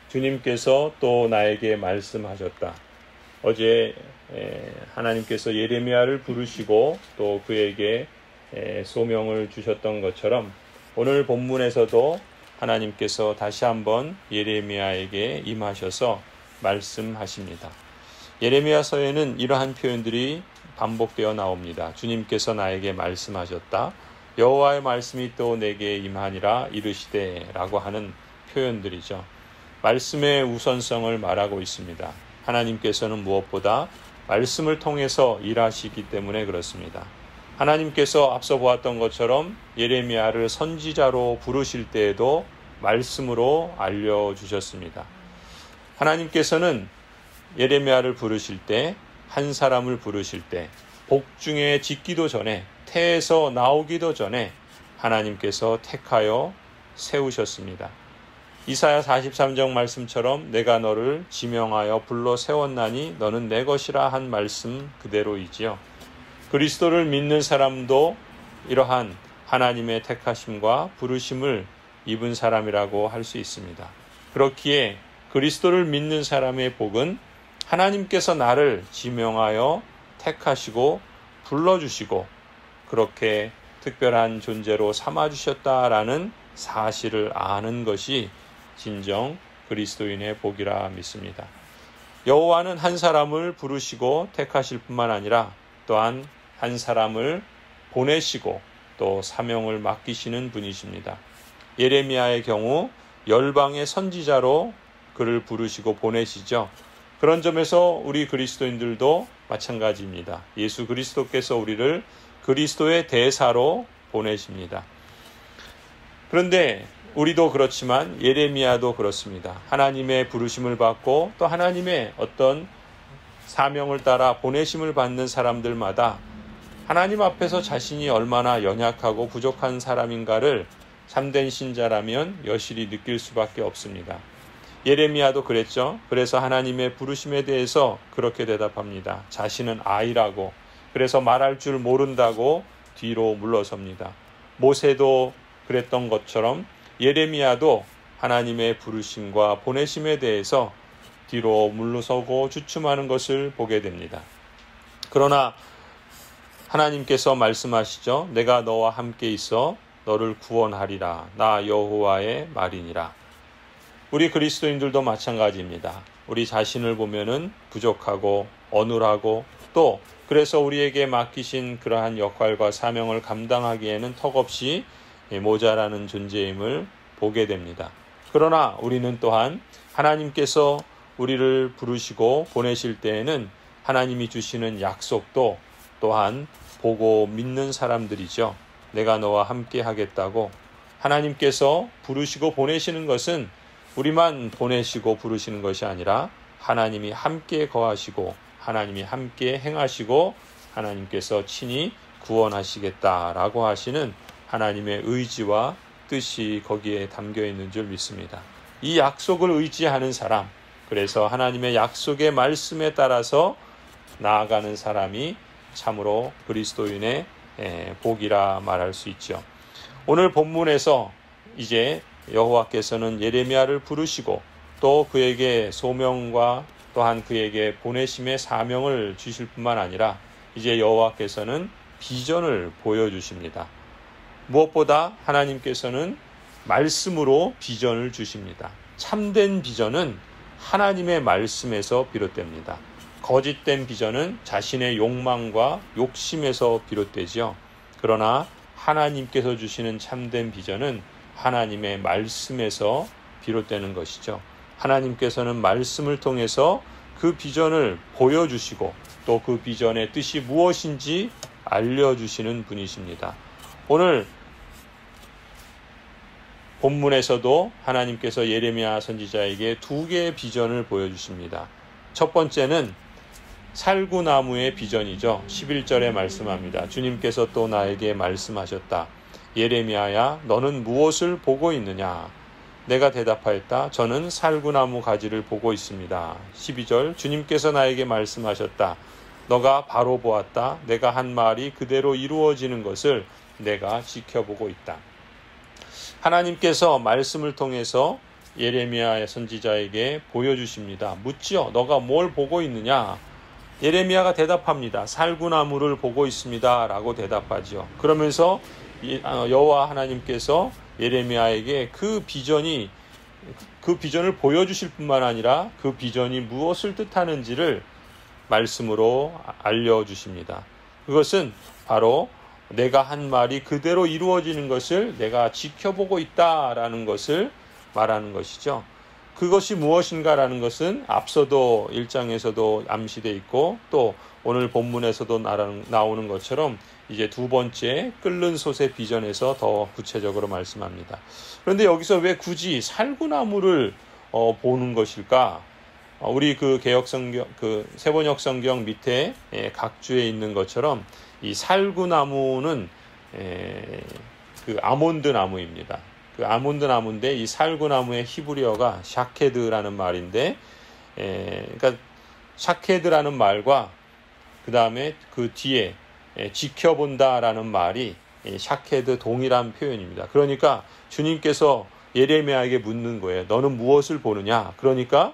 주님께서 또 나에게 말씀하셨다. 어제 하나님께서 예레미야를 부르시고 또 그에게 소명을 주셨던 것처럼 오늘 본문에서도 하나님께서 다시 한번 예레미야에게 임하셔서 말씀하십니다. 예레미야서에는 이러한 표현들이 반복되어 나옵니다. 주님께서 나에게 말씀하셨다. 여호와의 말씀이 또 내게 임하니라 이르시되 라고 하는 표현들이죠. 말씀의 우선성을 말하고 있습니다. 하나님께서는 무엇보다 말씀을 통해서 일하시기 때문에 그렇습니다. 하나님께서 앞서 보았던 것처럼 예레미야를 선지자로 부르실 때에도 말씀으로 알려주셨습니다. 하나님께서는 예레미야를 부르실 때, 한 사람을 부르실 때, 복중에 짓기도 전에, 태에서 나오기도 전에 하나님께서 택하여 세우셨습니다. 이사야 43장 말씀처럼 내가 너를 지명하여 불러 세웠나니 너는 내 것이라 한 말씀 그대로이지요. 그리스도를 믿는 사람도 이러한 하나님의 택하심과 부르심을 입은 사람이라고 할 수 있습니다. 그렇기에 그리스도를 믿는 사람의 복은 하나님께서 나를 지명하여 택하시고 불러주시고 그렇게 특별한 존재로 삼아주셨다라는 사실을 아는 것이 진정 그리스도인의 복이라 믿습니다. 여호와는 한 사람을 부르시고 택하실 뿐만 아니라 또한 한 사람을 보내시고 또 사명을 맡기시는 분이십니다. 예레미야의 경우 열방의 선지자로 그를 부르시고 보내시죠. 그런 점에서 우리 그리스도인들도 마찬가지입니다. 예수 그리스도께서 우리를 그리스도의 대사로 보내십니다. 그런데 우리도 그렇지만 예레미야도 그렇습니다. 하나님의 부르심을 받고 또 하나님의 어떤 사명을 따라 보내심을 받는 사람들마다 하나님 앞에서 자신이 얼마나 연약하고 부족한 사람인가를 참된 신자라면 여실히 느낄 수밖에 없습니다. 예레미야도 그랬죠. 그래서 하나님의 부르심에 대해서 그렇게 대답합니다. 자신은 아이라고, 그래서 말할 줄 모른다고 뒤로 물러섭니다. 모세도 그랬던 것처럼 예레미야도 하나님의 부르심과 보내심에 대해서 뒤로 물러서고 주춤하는 것을 보게 됩니다. 그러나 하나님께서 말씀하시죠. 내가 너와 함께 있어 너를 구원하리라. 나 여호와의 말이니라. 우리 그리스도인들도 마찬가지입니다. 우리 자신을 보면은 부족하고 어눌하고 또 그래서 우리에게 맡기신 그러한 역할과 사명을 감당하기에는 턱없이 모자라는 존재임을 보게 됩니다. 그러나 우리는 또한 하나님께서 우리를 부르시고 보내실 때에는 하나님이 주시는 약속도 또한 보고 믿는 사람들이죠. 내가 너와 함께 하겠다고 하나님께서 부르시고 보내시는 것은 우리만 보내시고 부르시는 것이 아니라 하나님이 함께 거하시고 하나님이 함께 행하시고 하나님께서 친히 구원하시겠다라고 하시는 하나님의 의지와 뜻이 거기에 담겨 있는 줄 믿습니다. 이 약속을 의지하는 사람, 그래서 하나님의 약속의 말씀에 따라서 나아가는 사람이 참으로 그리스도인의 복이라 말할 수 있죠. 오늘 본문에서 이제 여호와께서는 예레미야를 부르시고 또 그에게 소명과 또한 그에게 보내심의 사명을 주실 뿐만 아니라 이제 여호와께서는 비전을 보여주십니다. 무엇보다 하나님께서는 말씀으로 비전을 주십니다. 참된 비전은 하나님의 말씀에서 비롯됩니다. 거짓된 비전은 자신의 욕망과 욕심에서 비롯되죠. 그러나 하나님께서 주시는 참된 비전은 하나님의 말씀에서 비롯되는 것이죠. 하나님께서는 말씀을 통해서 그 비전을 보여주시고 또 그 비전의 뜻이 무엇인지 알려주시는 분이십니다. 오늘 본문에서도 하나님께서 예레미야 선지자에게 두 개의 비전을 보여주십니다. 첫 번째는 살구나무의 비전이죠. 11절에 말씀합니다. 주님께서 또 나에게 말씀하셨다. 예레미야야, 너는 무엇을 보고 있느냐? 내가 대답하였다. 저는 살구나무 가지를 보고 있습니다. 12절, 주님께서 나에게 말씀하셨다. 너가 바로 보았다. 내가 한 말이 그대로 이루어지는 것을 내가 지켜보고 있다. 하나님께서 말씀을 통해서 예레미야 선지자에게 보여주십니다. 묻지요. 너가 뭘 보고 있느냐? 예레미야가 대답합니다. 살구나무를 보고 있습니다. 라고 대답하죠. 그러면서 여호와 하나님께서 예레미야에게 그 비전을 보여주실 뿐만 아니라 그 비전이 무엇을 뜻하는지를 말씀으로 알려주십니다. 그것은 바로 내가 한 말이 그대로 이루어지는 것을 내가 지켜보고 있다라는 것을 말하는 것이죠. 그것이 무엇인가라는 것은 앞서도 1장에서도 암시되어 있고 또 오늘 본문에서도 나오는 것처럼 이제 두 번째 끓는 솥의 비전에서 더 구체적으로 말씀합니다. 그런데 여기서 왜 굳이 살구나무를 보는 것일까? 우리 그 개역성경, 그 세번역 성경 밑에 각주에 있는 것처럼 이 살구나무는 그 아몬드 나무입니다. 그 아몬드 나무인데 이 살구나무의 히브리어가 샤케드라는 말인데, 그러니까 샤케드라는 말과 그 다음에 그 뒤에 지켜본다라는 말이 샤케드 동일한 표현입니다. 그러니까 주님께서 예레미야에게 묻는 거예요. 너는 무엇을 보느냐? 그러니까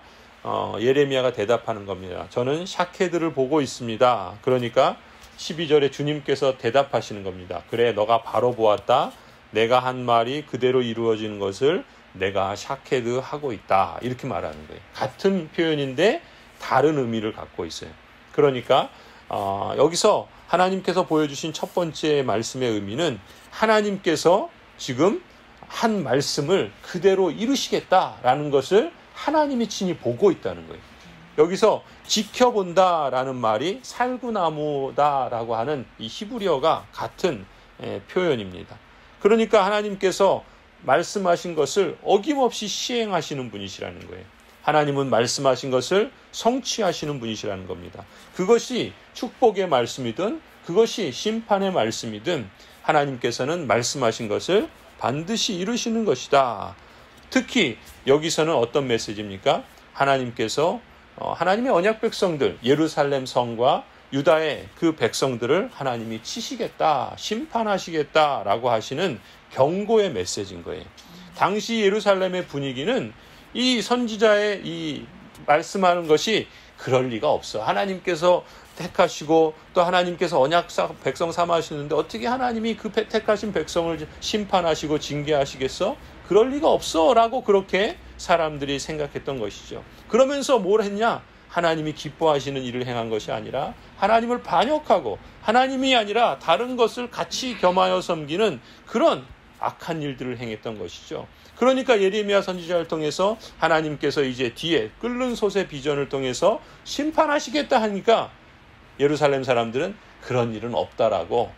예레미야가 대답하는 겁니다. 저는 샤케드를 보고 있습니다. 그러니까 12절에 주님께서 대답하시는 겁니다. 그래, 너가 바로 보았다. 내가 한 말이 그대로 이루어지는 것을 내가 샤케드 하고 있다. 이렇게 말하는 거예요. 같은 표현인데 다른 의미를 갖고 있어요. 그러니까 여기서 하나님께서 보여주신 첫 번째 말씀의 의미는 하나님께서 지금 한 말씀을 그대로 이루시겠다라는 것을 하나님이 친히 보고 있다는 거예요. 여기서 지켜본다라는 말이 살구나무다라고 하는 이 히브리어가 같은 표현입니다. 그러니까 하나님께서 말씀하신 것을 어김없이 시행하시는 분이시라는 거예요. 하나님은 말씀하신 것을 성취하시는 분이시라는 겁니다. 그것이 축복의 말씀이든 그것이 심판의 말씀이든 하나님께서는 말씀하신 것을 반드시 이루시는 것이다. 특히 여기서는 어떤 메시지입니까? 하나님께서 하나님의 언약 백성들, 예루살렘 성과 유다의 그 백성들을 하나님이 치시겠다, 심판하시겠다라고 하시는 경고의 메시지인 거예요. 당시 예루살렘의 분위기는 이 선지자의 이 말씀하는 것이 그럴 리가 없어. 하나님께서 택하시고 또 하나님께서 언약 백성 삼으시는데 어떻게 하나님이 그 택하신 백성을 심판하시고 징계하시겠어? 그럴 리가 없어 라고 그렇게 사람들이 생각했던 것이죠. 그러면서 뭘 했냐? 하나님이 기뻐하시는 일을 행한 것이 아니라 하나님을 반역하고 하나님이 아니라 다른 것을 같이 겸하여 섬기는 그런 악한 일들을 행했던 것이죠. 그러니까 예레미야 선지자를 통해서 하나님께서 이제 뒤에 끓는 솥의 비전을 통해서 심판하시겠다 하니까 예루살렘 사람들은 그런 일은 없다라고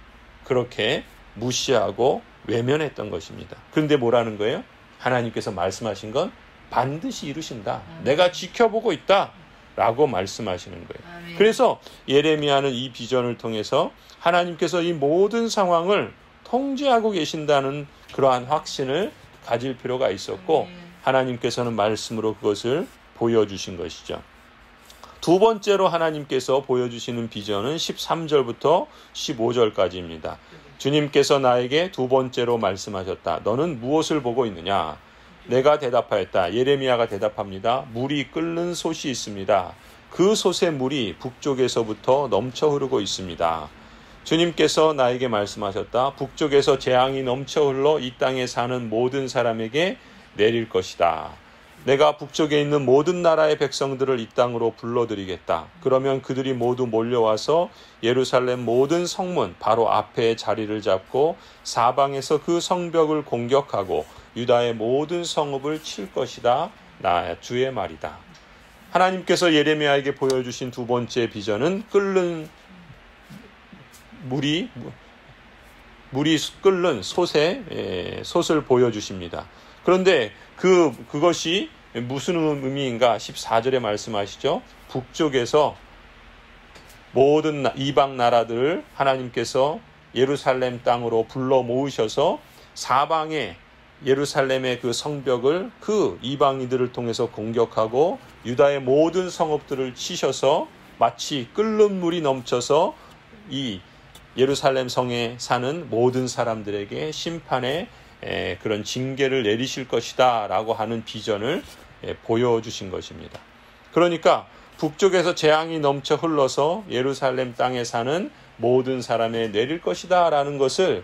그렇게 무시하고 외면했던 것입니다. 그런데 뭐라는 거예요? 하나님께서 말씀하신 건 반드시 이루신다. 내가 지켜보고 있다. 라고 말씀하시는 거예요. 그래서 예레미야는 이 비전을 통해서 하나님께서 이 모든 상황을 통제하고 계신다는 그러한 확신을 가질 필요가 있었고 하나님께서는 말씀으로 그것을 보여주신 것이죠. 두 번째로 하나님께서 보여주시는 비전은 13절부터 15절까지입니다. 주님께서 나에게 두 번째로 말씀하셨다. 너는 무엇을 보고 있느냐? 내가 대답하였다. 예레미야가 대답합니다. 물이 끓는 솥이 있습니다. 그 솥의 물이 북쪽에서부터 넘쳐 흐르고 있습니다. 주님께서 나에게 말씀하셨다. 북쪽에서 재앙이 넘쳐 흘러 이 땅에 사는 모든 사람에게 내릴 것이다. 내가 북쪽에 있는 모든 나라의 백성들을 이 땅으로 불러들이겠다. 그러면 그들이 모두 몰려와서 예루살렘 모든 성문 바로 앞에 자리를 잡고 사방에서 그 성벽을 공격하고 유다의 모든 성읍을 칠 것이다. 나 주의 말이다. 하나님께서 예레미야에게 보여주신 두 번째 비전은 끓는 물이 끓는 솥을 보여주십니다. 그런데 그것이 무슨 의미인가? 14절에 말씀하시죠. 북쪽에서 모든 이방 나라들을 하나님께서 예루살렘 땅으로 불러 모으셔서 사방에 예루살렘의 그 성벽을 그 이방인들을 통해서 공격하고 유다의 모든 성읍들을 치셔서 마치 끓는 물이 넘쳐서 이 예루살렘 성에 사는 모든 사람들에게 심판의 그런 징계를 내리실 것이다 라고 하는 비전을 보여주신 것입니다. 그러니까 북쪽에서 재앙이 넘쳐 흘러서 예루살렘 땅에 사는 모든 사람에 내릴 것이다 라는 것을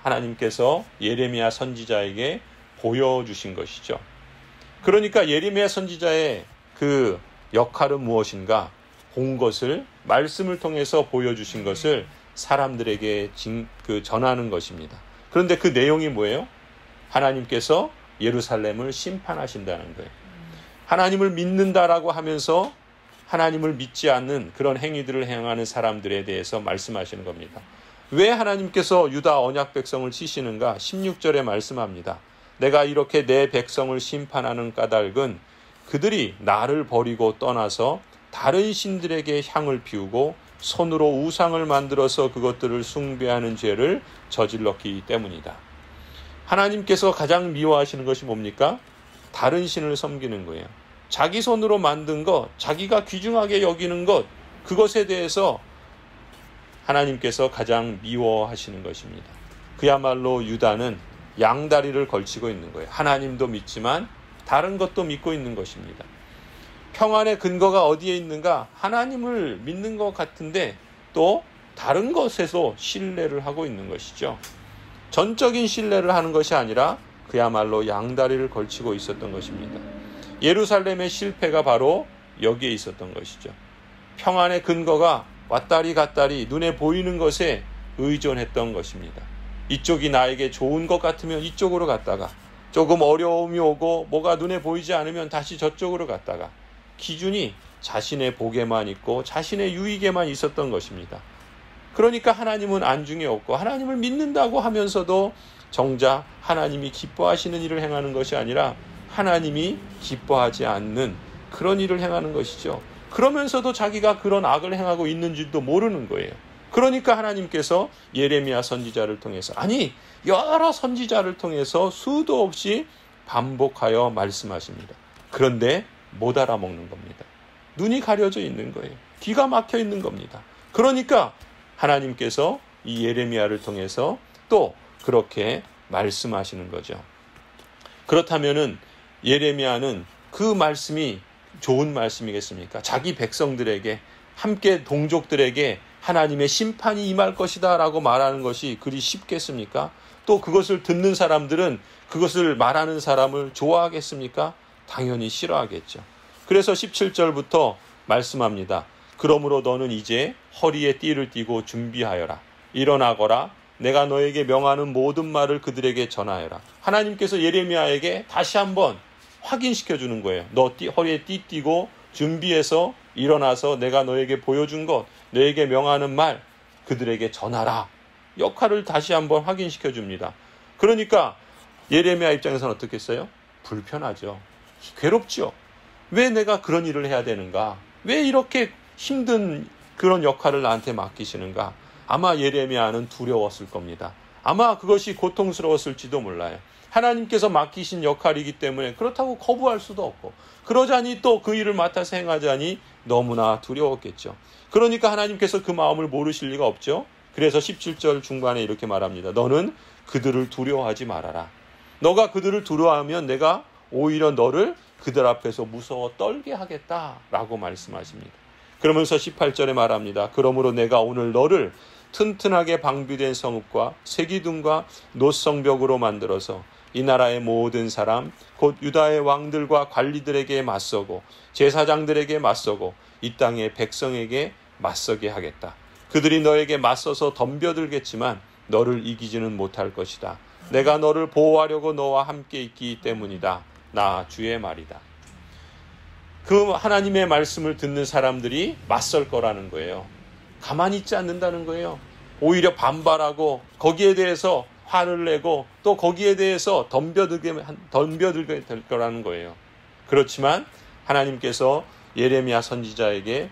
하나님께서 예레미야 선지자에게 보여주신 것이죠. 그러니까 예레미야 선지자의 그 역할은 무엇인가? 본 것을 말씀을 통해서 보여주신 것을 사람들에게 전하는 것입니다. 그런데 그 내용이 뭐예요? 하나님께서 예루살렘을 심판하신다는 거예요. 하나님을 믿는다라고 하면서 하나님을 믿지 않는 그런 행위들을 행하는 사람들에 대해서 말씀하시는 겁니다. 왜 하나님께서 유다 언약 백성을 치시는가? 16절에 말씀합니다. 내가 이렇게 내 백성을 심판하는 까닭은 그들이 나를 버리고 떠나서 다른 신들에게 향을 피우고 손으로 우상을 만들어서 그것들을 숭배하는 죄를 저질렀기 때문이다. 하나님께서 가장 미워하시는 것이 뭡니까? 다른 신을 섬기는 거예요. 자기 손으로 만든 것, 자기가 귀중하게 여기는 것, 그것에 대해서 하나님께서 가장 미워하시는 것입니다. 그야말로 유다는 양다리를 걸치고 있는 거예요. 하나님도 믿지만 다른 것도 믿고 있는 것입니다. 평안의 근거가 어디에 있는가? 하나님을 믿는 것 같은데 또 다른 것에서 신뢰를 하고 있는 것이죠. 전적인 신뢰를 하는 것이 아니라 그야말로 양다리를 걸치고 있었던 것입니다. 예루살렘의 실패가 바로 여기에 있었던 것이죠. 평안의 근거가 왔다리 갔다리 눈에 보이는 것에 의존했던 것입니다. 이쪽이 나에게 좋은 것 같으면 이쪽으로 갔다가 조금 어려움이 오고 뭐가 눈에 보이지 않으면 다시 저쪽으로 갔다가 기준이 자신의 복에만 있고 자신의 유익에만 있었던 것입니다. 그러니까 하나님은 안중에 없고 하나님을 믿는다고 하면서도 정작 하나님이 기뻐하시는 일을 행하는 것이 아니라 하나님이 기뻐하지 않는 그런 일을 행하는 것이죠. 그러면서도 자기가 그런 악을 행하고 있는 줄도 모르는 거예요. 그러니까 하나님께서 예레미야 선지자를 통해서 아니 여러 선지자를 통해서 수도 없이 반복하여 말씀하십니다. 그런데 못 알아먹는 겁니다. 눈이 가려져 있는 거예요. 귀가 막혀 있는 겁니다. 그러니까 하나님께서 이 예레미야를 통해서 또 그렇게 말씀하시는 거죠. 그렇다면은 예레미야는 그 말씀이 좋은 말씀이겠습니까? 자기 백성들에게 함께 동족들에게 하나님의 심판이 임할 것이다 라고 말하는 것이 그리 쉽겠습니까? 또 그것을 듣는 사람들은 그것을 말하는 사람을 좋아하겠습니까? 당연히 싫어하겠죠. 그래서 17절부터 말씀합니다. 그러므로 너는 이제 허리에 띠를 띠고 준비하여라. 일어나거라. 내가 너에게 명하는 모든 말을 그들에게 전하여라. 하나님께서 예레미야에게 다시 한번 확인시켜 주는 거예요. 너 허리에 띠 띠고 준비해서 일어나서 내가 너에게 보여준 것, 너에게 명하는 말 그들에게 전하라. 역할을 다시 한번 확인시켜 줍니다. 그러니까 예레미야 입장에서는 어떻겠어요? 불편하죠. 괴롭죠. 왜 내가 그런 일을 해야 되는가? 왜 이렇게 힘든 그런 역할을 나한테 맡기시는가? 아마 예레미야는 두려웠을 겁니다. 아마 그것이 고통스러웠을지도 몰라요. 하나님께서 맡기신 역할이기 때문에 그렇다고 거부할 수도 없고 그러자니 또 그 일을 맡아서 행하자니 너무나 두려웠겠죠. 그러니까 하나님께서 그 마음을 모르실 리가 없죠. 그래서 17절 중반에 이렇게 말합니다. 너는 그들을 두려워하지 말아라. 너가 그들을 두려워하면 내가 오히려 너를 그들 앞에서 무서워 떨게 하겠다라고 말씀하십니다. 그러면서 18절에 말합니다. 그러므로 내가 오늘 너를 튼튼하게 방비된 성읍과 새기둥과 노성벽으로 만들어서 이 나라의 모든 사람 곧 유다의 왕들과 관리들에게 맞서고 제사장들에게 맞서고 이 땅의 백성에게 맞서게 하겠다. 그들이 너에게 맞서서 덤벼들겠지만 너를 이기지는 못할 것이다. 내가 너를 보호하려고 너와 함께 있기 때문이다. 나 주의 말이다. 그 하나님의 말씀을 듣는 사람들이 맞설 거라는 거예요. 가만히 있지 않는다는 거예요. 오히려 반발하고 거기에 대해서 화를 내고 또 거기에 대해서 덤벼들게 될 거라는 거예요. 그렇지만 하나님께서 예레미야 선지자에게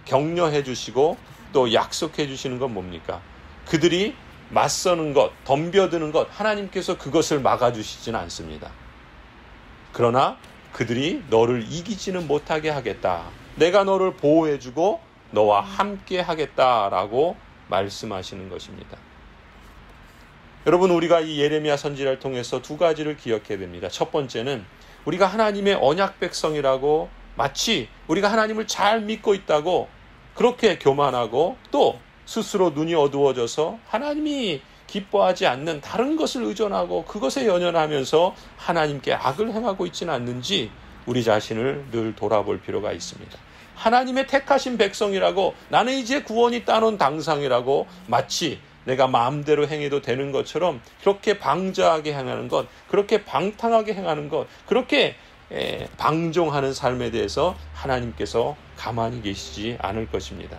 격려해 주시고 또 약속해 주시는 건 뭡니까? 그들이 맞서는 것, 덤벼드는 것, 하나님께서 그것을 막아주시지는 않습니다. 그러나 그들이 너를 이기지는 못하게 하겠다. 내가 너를 보호해주고 너와 함께 하겠다라고 말씀하시는 것입니다. 여러분, 우리가 이 예레미야 선지자를 통해서 두 가지를 기억해야 됩니다. 첫 번째는 우리가 하나님의 언약 백성이라고 마치 우리가 하나님을 잘 믿고 있다고 그렇게 교만하고 또 스스로 눈이 어두워져서 하나님이 기뻐하지 않는 다른 것을 의존하고 그것에 연연하면서 하나님께 악을 행하고 있지는 않는지 우리 자신을 늘 돌아볼 필요가 있습니다. 하나님의 택하신 백성이라고 나는 이제 구원이 따놓은 당상이라고 마치 내가 마음대로 행해도 되는 것처럼 그렇게 방자하게 행하는 것, 그렇게 방탕하게 행하는 것, 그렇게 방종하는 삶에 대해서 하나님께서 가만히 계시지 않을 것입니다.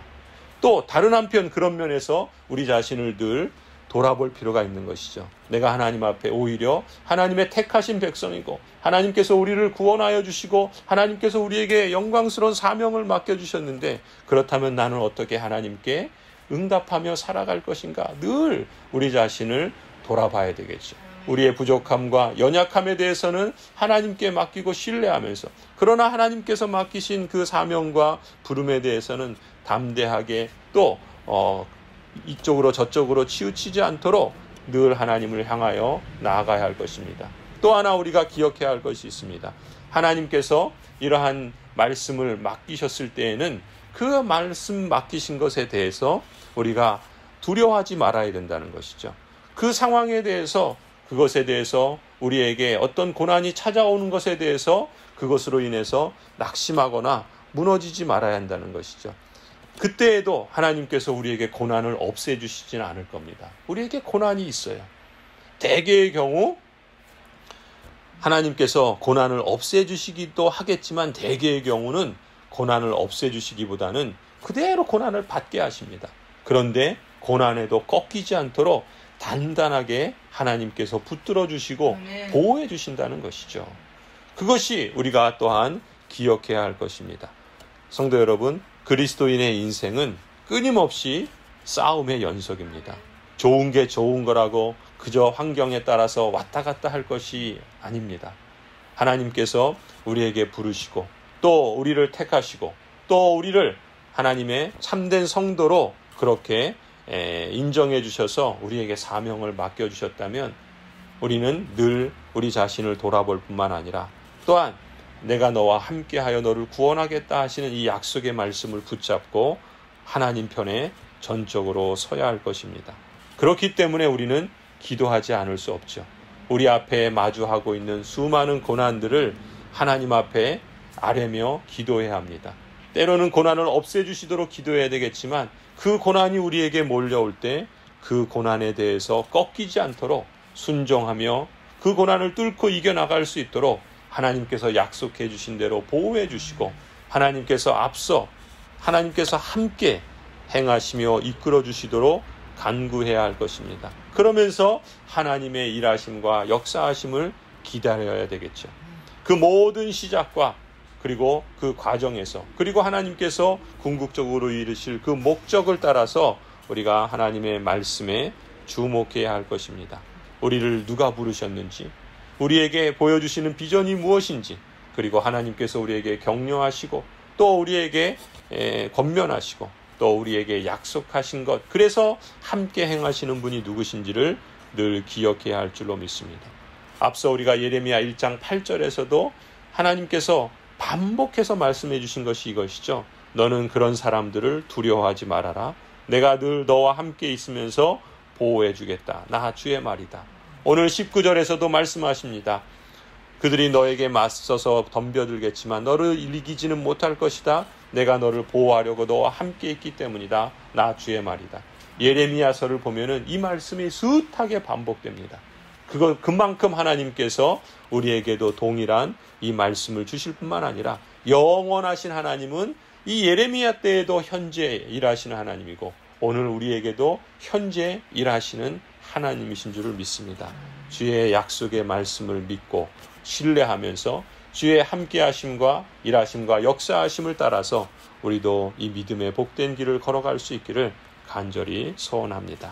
또 다른 한편 그런 면에서 우리 자신을 늘 돌아볼 필요가 있는 것이죠. 내가 하나님 앞에 오히려 하나님의 택하신 백성이고 하나님께서 우리를 구원하여 주시고 하나님께서 우리에게 영광스러운 사명을 맡겨주셨는데 그렇다면 나는 어떻게 하나님께 응답하며 살아갈 것인가? 늘 우리 자신을 돌아봐야 되겠죠. 우리의 부족함과 연약함에 대해서는 하나님께 맡기고 신뢰하면서 그러나 하나님께서 맡기신 그 사명과 부름에 대해서는 담대하게 또 이쪽으로 저쪽으로 치우치지 않도록 늘 하나님을 향하여 나아가야 할 것입니다. 또 하나 우리가 기억해야 할 것이 있습니다. 하나님께서 이러한 말씀을 맡기셨을 때에는 그 말씀 맡기신 것에 대해서 우리가 두려워하지 말아야 된다는 것이죠. 그 상황에 대해서 그것에 대해서 우리에게 어떤 고난이 찾아오는 것에 대해서 그것으로 인해서 낙심하거나 무너지지 말아야 한다는 것이죠. 그때에도 하나님께서 우리에게 고난을 없애주시지는 않을 겁니다. 우리에게 고난이 있어요. 대개의 경우 하나님께서 고난을 없애주시기도 하겠지만 대개의 경우는 고난을 없애주시기보다는 그대로 고난을 받게 하십니다. 그런데 고난에도 꺾이지 않도록 단단하게 하나님께서 붙들어 주시고 보호해 주신다는 것이죠. 그것이 우리가 또한 기억해야 할 것입니다. 성도 여러분, 그리스도인의 인생은 끊임없이 싸움의 연속입니다. 좋은 게 좋은 거라고 그저 환경에 따라서 왔다 갔다 할 것이 아닙니다. 하나님께서 우리에게 부르시고 또 우리를 택하시고 또 우리를 하나님의 참된 성도로 그렇게 인정해 주셔서 우리에게 사명을 맡겨주셨다면 우리는 늘 우리 자신을 돌아볼 뿐만 아니라 또한 내가 너와 함께하여 너를 구원하겠다 하시는 이 약속의 말씀을 붙잡고 하나님 편에 전적으로 서야 할 것입니다. 그렇기 때문에 우리는 기도하지 않을 수 없죠. 우리 앞에 마주하고 있는 수많은 고난들을 하나님 앞에 아뢰며 기도해야 합니다. 때로는 고난을 없애주시도록 기도해야 되겠지만 그 고난이 우리에게 몰려올 때 그 고난에 대해서 꺾이지 않도록 순종하며 그 고난을 뚫고 이겨나갈 수 있도록 하나님께서 약속해 주신 대로 보호해 주시고 하나님께서 앞서 하나님께서 함께 행하시며 이끌어 주시도록 간구해야 할 것입니다. 그러면서 하나님의 일하심과 역사하심을 기다려야 되겠죠. 그 모든 시작과 그리고 그 과정에서 그리고 하나님께서 궁극적으로 이루실 그 목적을 따라서 우리가 하나님의 말씀에 주목해야 할 것입니다. 우리를 누가 부르셨는지 우리에게 보여주시는 비전이 무엇인지 그리고 하나님께서 우리에게 격려하시고 또 우리에게 권면하시고 또 우리에게 약속하신 것 그래서 함께 행하시는 분이 누구신지를 늘 기억해야 할 줄로 믿습니다. 앞서 우리가 예레미야 1장 8절에서도 하나님께서 반복해서 말씀해 주신 것이 이것이죠. 너는 그런 사람들을 두려워하지 말아라. 내가 늘 너와 함께 있으면서 보호해 주겠다. 나 주의 말이다. 오늘 19절에서도 말씀하십니다. 그들이 너에게 맞서서 덤벼들겠지만 너를 이기지는 못할 것이다. 내가 너를 보호하려고 너와 함께 있기 때문이다. 나 주의 말이다. 예레미야서를 보면은 이 말씀이 숱하게 반복됩니다. 그만큼 하나님께서 우리에게도 동일한 이 말씀을 주실 뿐만 아니라 영원하신 하나님은 이 예레미야 때에도 현재 일하시는 하나님이고 오늘 우리에게도 현재 일하시는 하나님이신 줄을 믿습니다. 주의 약속의 말씀을 믿고 신뢰하면서 주의 함께하심과 일하심과 역사하심을 따라서 우리도 이 믿음의 복된 길을 걸어갈 수 있기를 간절히 소원합니다.